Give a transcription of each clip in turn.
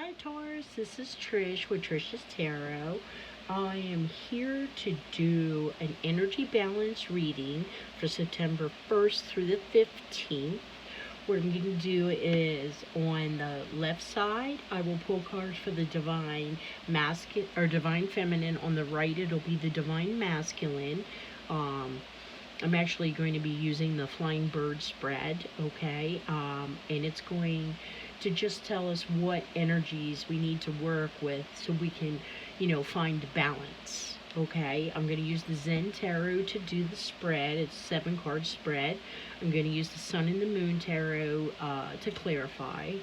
Hi Taurus, this is Trish with Trish's Tarot. I am here to do an energy balance reading for September 1st through the 15th. What I'm going to do is on the left side, I will pull cards for the divine masculine or divine feminine. On the right, it'll be the divine masculine. I'm actually going to be using the flying bird spread, okay? And it's going to just tell us what energies we need to work with so we can, find balance, okay? I'm going to use the Zen Tarot to do the spread. It's a 7-card spread. I'm going to use the Sun and the Moon Tarot to clarify.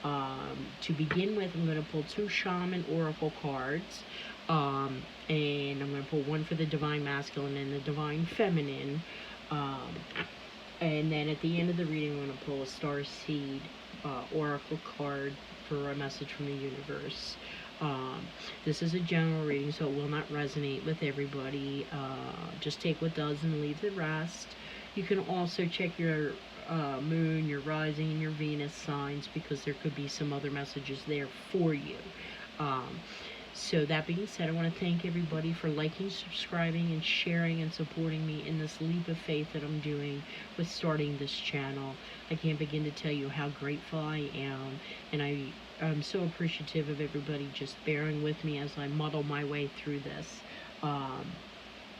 To begin with, I'm going to pull 2 Shaman Oracle cards. And I'm going to pull one for the Divine Masculine and the Divine Feminine. And then at the end of the reading, I'm going to pull a Star Seed Oracle card for a message from the universe. This is a general reading, so it will not resonate with everybody. Just take what does and leave the rest. You can also check your moon, your rising, and your Venus signs, because there could be some other messages there for you. So that being said, I want to thank everybody for liking, subscribing, and sharing and supporting me in this leap of faith that I'm doing with starting this channel. I can't begin to tell you how grateful I am, and I'm so appreciative of everybody just bearing with me as I muddle my way through this.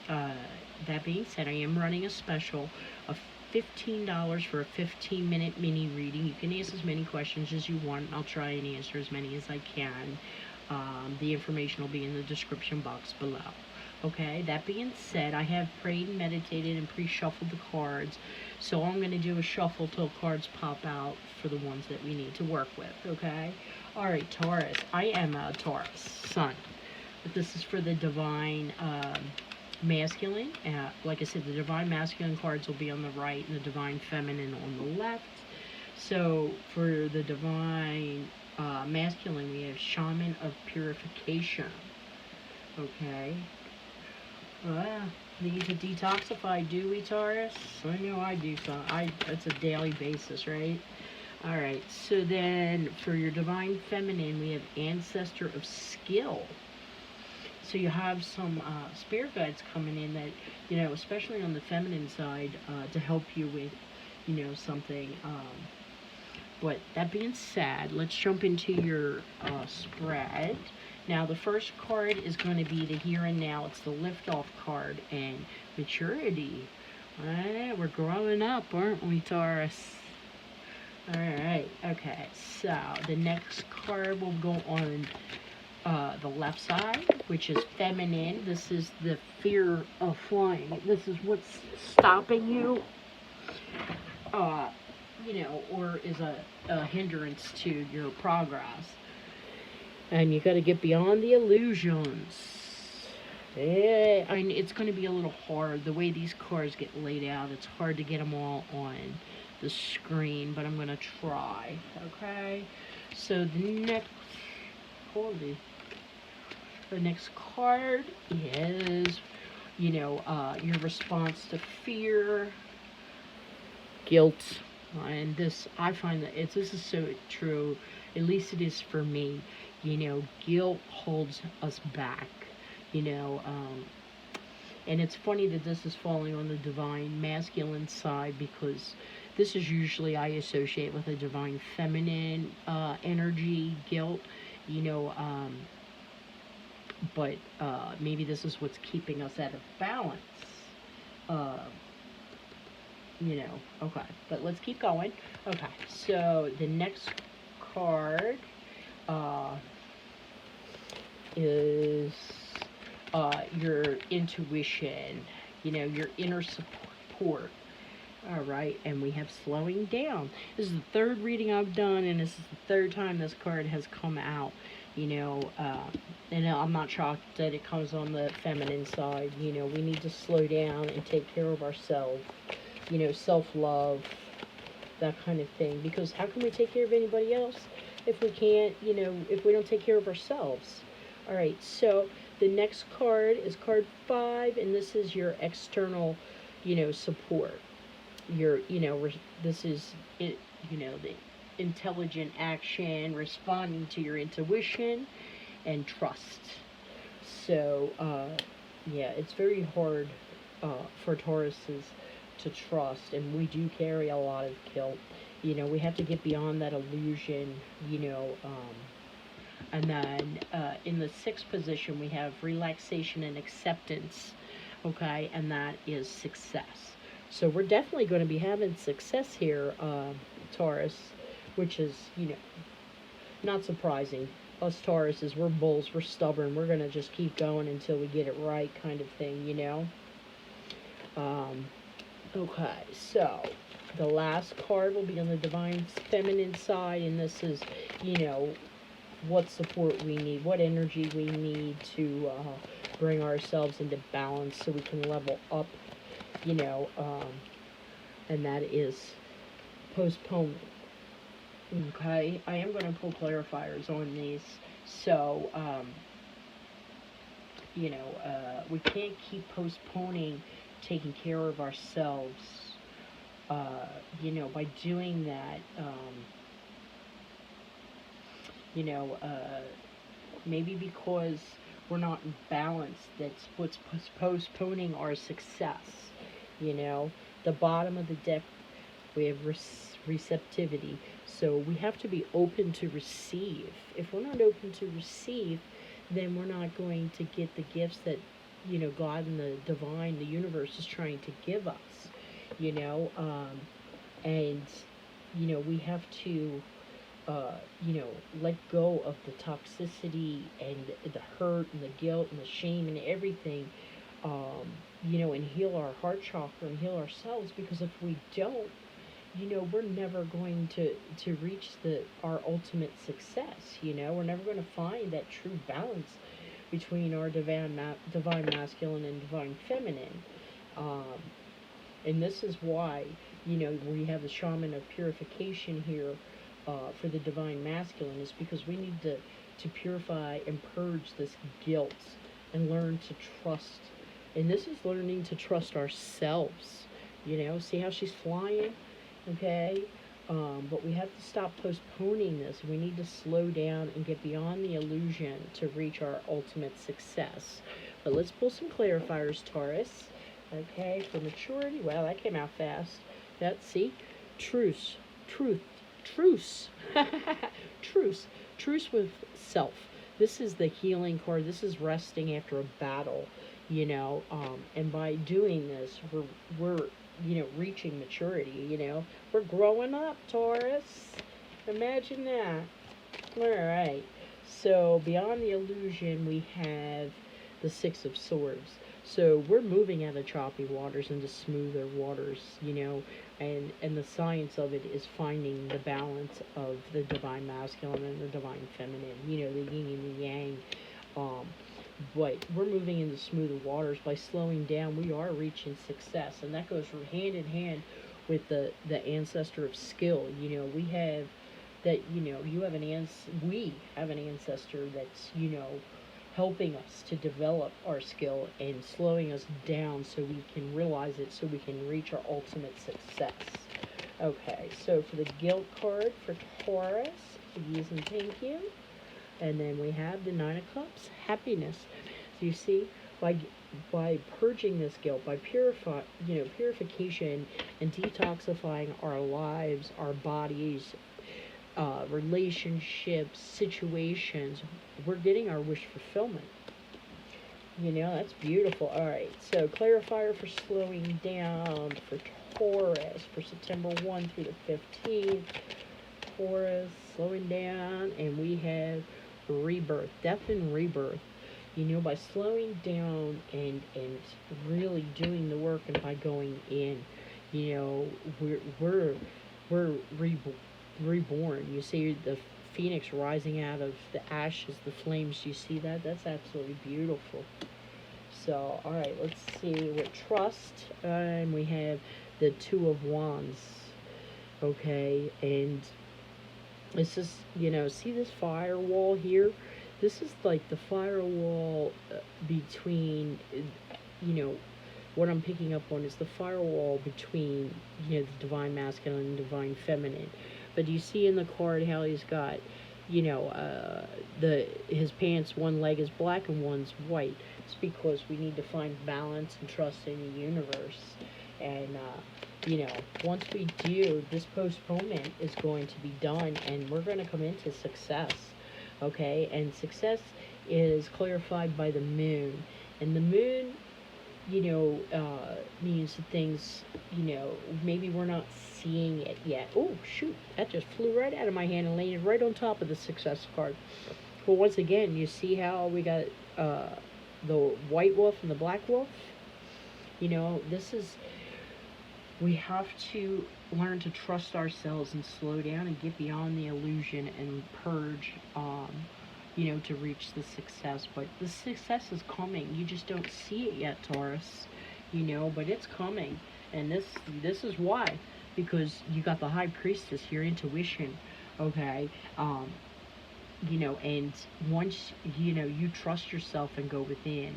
That being said, I am running a special of $15 for a 15-minute mini reading. You can ask as many questions as you want, and I'll try and answer as many as I can. The information will be in the description box below. Okay, that being said, I have prayed and meditated and pre-shuffled the cards, so all I'm going to do is shuffle till cards pop out for the ones that we need to work with, okay? Alright, Taurus. I am a Taurus Sun. But this is for the Divine Masculine. Like I said, the Divine Masculine cards will be on the right and the Divine Feminine on the left. So, for the Divine Masculine, we have Shaman of Purification. Okay. Need to detoxify, do we, Taurus? I know I do. That's a daily basis, right? Alright, so then for your Divine Feminine, we have Ancestor of Skill. So you have some spirit guides coming in that, especially on the feminine side, to help you with, something. But that being said, let's jump into your spread. Now, the first card is going to be the Here and Now. It's the Liftoff card and Maturity. We're growing up, aren't we, Taurus? Alright, okay. So, the next card will go on the left side, which is Feminine. This is the fear of flying. This is what's stopping you. Or is a hindrance to your progress. And you got to get beyond the illusions. It's going to be a little hard. The way these cards get laid out, it's hard to get them all on the screen, but I'm going to try. Okay? So the next card is, your response to fear, guilt. And this, I find that this is so true, at least it is for me. Guilt holds us back, and it's funny that this is falling on the Divine Masculine side, because this is usually I associate with a Divine Feminine energy, guilt, but maybe this is what's keeping us out of balance. Okay, but let's keep going. Okay, so the next card is your intuition, your inner support. Alright, and we have slowing down. This is the third reading I've done, and this is the third time this card has come out. And I'm not shocked that it comes on the feminine side. We need to slow down and take care of ourselves. Self-love, that kind of thing. Because how can we take care of anybody else if we can't, if we don't take care of ourselves? Alright, so the next card is card 5, and this is your external, support. This is it, the intelligent action, responding to your intuition, and trust. So, yeah, it's very hard for Tauruses to trust, and we do carry a lot of guilt. We have to get beyond that illusion, and then in the sixth position, we have relaxation and acceptance, okay, and that is success. So we're definitely going to be having success here, Taurus, which is, not surprising. Us Tauruses, we're bulls, we're stubborn, we're going to just keep going until we get it right, kind of thing. Okay, so the last card will be on the Divine Feminine side, and this is, what support we need, what energy we need to bring ourselves into balance so we can level up, and that is postponement. Okay, I am going to pull clarifiers on these. So, we can't keep postponing taking care of ourselves. By doing that, maybe because we're not in balance, that's what's postponing our success. The bottom of the deck, we have receptivity. So we have to be open to receive. If we're not open to receive, then we're not going to get the gifts that, God and the divine, the universe is trying to give us, and, we have to, let go of the toxicity and the hurt and the guilt and the shame and everything, and heal our heart chakra and heal ourselves, because if we don't, we're never going to reach our ultimate success. We're never going to find that true balance between our divine masculine and divine feminine. And this is why, we have the shaman of purification here for the divine masculine, is because we need to purify and purge this guilt and learn to trust. And this is learning to trust ourselves. See how she's flying? Okay? But we have to stop postponing this. We need to slow down and get beyond the illusion to reach our ultimate success. But let's pull some clarifiers, Taurus. Okay, for maturity. Wow, that came out fast. See? Truce. Truce. Truce with self. This is the healing card. This is resting after a battle, and by doing this, we're reaching maturity, We're growing up, Taurus. Imagine that. All right. So beyond the illusion, we have the Six of Swords. So we're moving out of choppy waters into smoother waters, and the science of it is finding the balance of the divine masculine and the divine feminine, the yin and the yang. But we're moving into smoother waters. By slowing down, we are reaching success, and that goes hand in hand with the ancestor of skill. We have that. We have an ancestor that's helping us to develop our skill and slowing us down so we can realize it, so we can reach our ultimate success. Okay, so for the guilt card for Taurus, please and thank you. And then we have the Nine of Cups, happiness. So you see, by purging this guilt, by purification and detoxifying our lives, our bodies, relationships, situations, we're getting our wish fulfillment. That's beautiful. All right, so clarifier for slowing down for Taurus for September 1 through the 15th. Taurus, slowing down, and we have rebirth, death and rebirth. By slowing down and really doing the work, and by going in, we're reborn. You see the phoenix rising out of the ashes, the flames. You see that? That's absolutely beautiful. So, all right, let's see with trust, and we have the Two of Wands. Okay, and this is, see this firewall here? This is like the firewall between, what I'm picking up on is the firewall between, the divine masculine and divine feminine. But you see in the card how he's got, you know, his pants, one leg is black and one's white. It's because we need to find balance and trust in the universe. And, you know, once we do, this postponement is going to be done and we're going to come into success. Okay? And success is clarified by the moon. And the moon, you know, means that things, you know, maybe we're not seeing it yet. Oh, shoot, that just flew right out of my hand and landed right on top of the success card. Well, once again, you see how we got the white wolf and the black wolf? You know, we have to learn to trust ourselves and slow down and get beyond the illusion and purge, you know, to reach the success. But the success is coming. You just don't see it yet, Taurus. You know, but it's coming. And this is why. Because you got the High Priestess, your intuition, okay? You know, and once, you know, you trust yourself and go within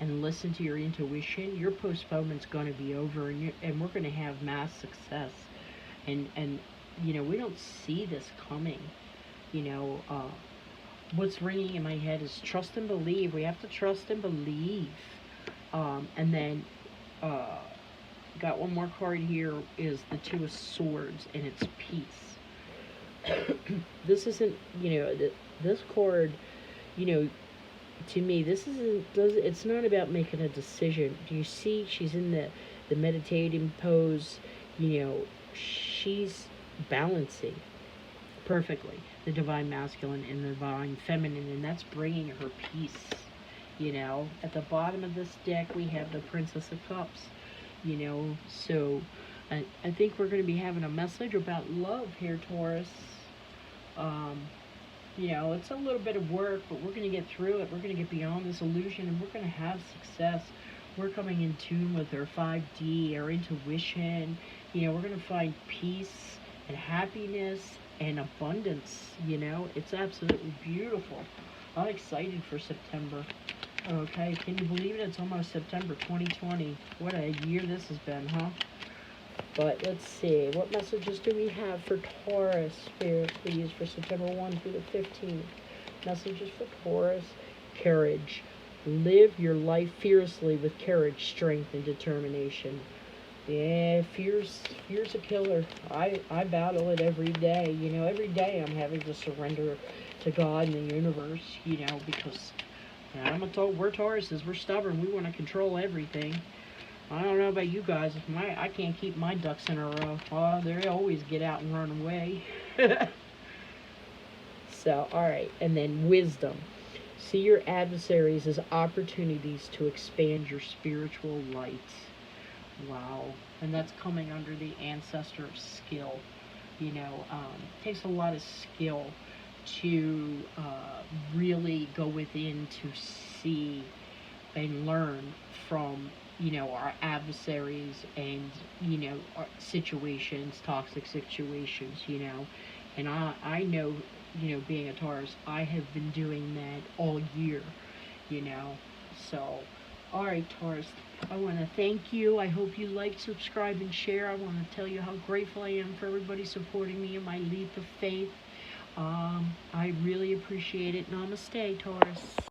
and listen to your intuition, your postponement's going to be over, and we're going to have mass success. And you know, we don't see this coming. You know, what's ringing in my head is trust and believe. We have to trust and believe. And then, got one more card here, is the Two of Swords, and it's peace. This isn't, you know, this card, you know, to me, it's not about making a decision. Do you see she's in the meditating pose? You know, she's balancing perfectly the divine masculine and the divine feminine, and that's bringing her peace. You know, at the bottom of this deck, we have the Princess of Cups. You know, so I think we're going to be having a message about love here, Taurus. You know, it's a little bit of work, but we're going to get through it. We're going to get beyond this illusion, and we're going to have success. We're coming in tune with our 5D, our intuition. You know, we're going to find peace and happiness and abundance. You know, it's absolutely beautiful. I'm excited for September. Okay, can you believe it? It's almost September 2020. What a year this has been, huh? But let's see, what messages do we have for Taurus, Spirit, please, for September 1 through the 15th? Messages for Taurus: courage. Live your life fiercely with courage, strength, and determination. Yeah, fear's a killer. I battle it every day. You know, every day I'm having to surrender to God and the universe, you know, because we're Tauruses, we're stubborn, we want to control everything. I don't know about you guys, I can't keep my ducks in a row. Oh, they always get out and run away. So, alright, and then wisdom. See your adversaries as opportunities to expand your spiritual light. Wow. And that's coming under the ancestor skill. You know, it takes a lot of skill to really go within to see and learn from, you know, our adversaries and, you know, our situations, toxic situations, you know. And I know, you know, being a Taurus, I have been doing that all year, you know. So, alright, Taurus, I want to thank you. I hope you like, subscribe, and share. I want to tell you how grateful I am for everybody supporting me in my leap of faith. I really appreciate it. Namaste, Taurus.